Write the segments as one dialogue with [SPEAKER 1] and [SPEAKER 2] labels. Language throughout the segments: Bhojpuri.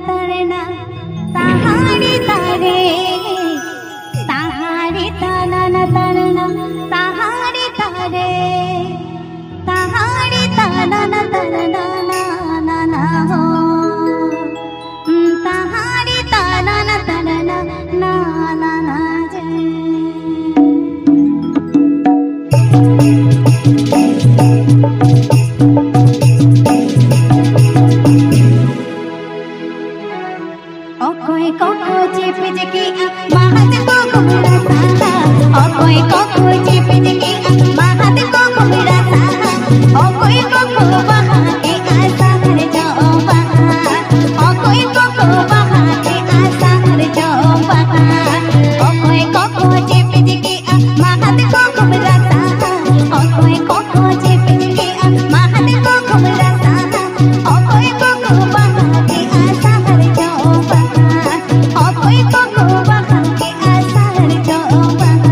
[SPEAKER 1] तड़ना ताहारी तारे ताहारी ताना तड़ना ताहारी तारे ताहारी ताना तड़ना ना ना हो ताहारी ताना तड़ना ना ना ना कोई कोको चिप जकी महत को घुमरा साहा ओ कोई कोको चिप जकी महत को घुमरा साहा ओ कोई कोको वहां के आशा हर जाओ वहां ओ कोई कोको वहां के आशा हर जाओ वहां ओ कोई कोको चिप जकी महत को घुमरा साहा ओ कोई कोको चिप जकी महत को घुमरा साहा ओ कोई कोको वहां के आशा हर जाओ वहां कोई कोको वहां के आसार जो वहां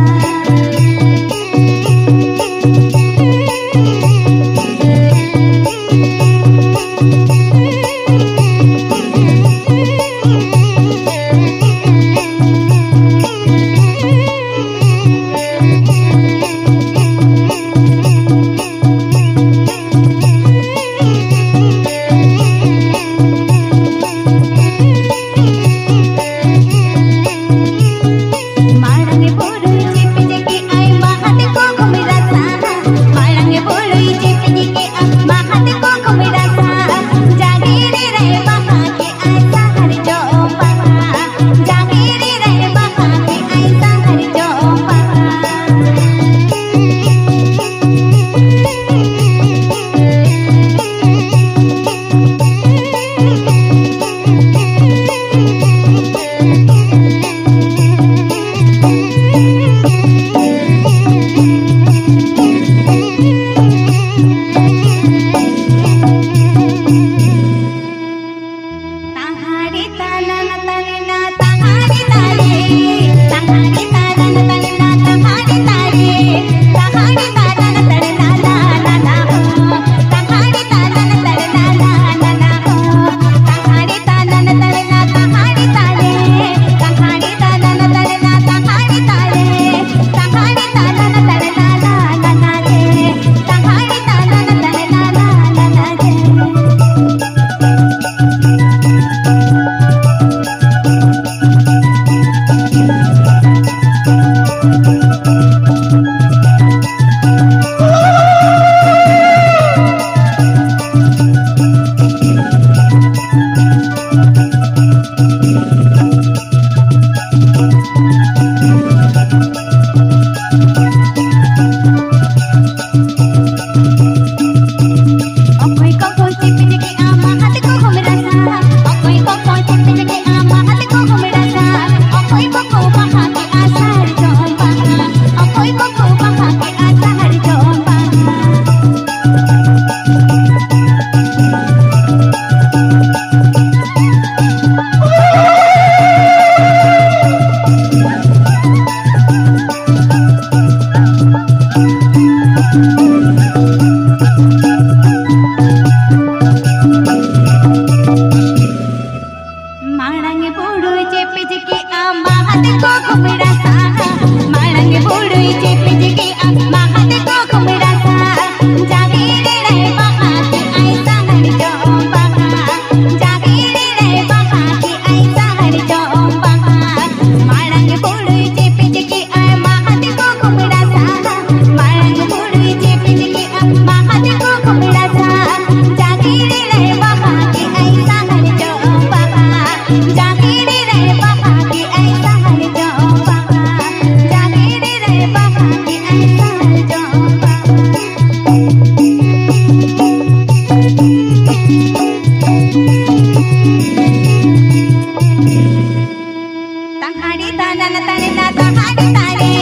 [SPEAKER 1] तारे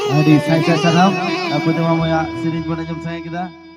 [SPEAKER 2] Adi saya sarap. Apa tu mama ya sering pun jam saya kita.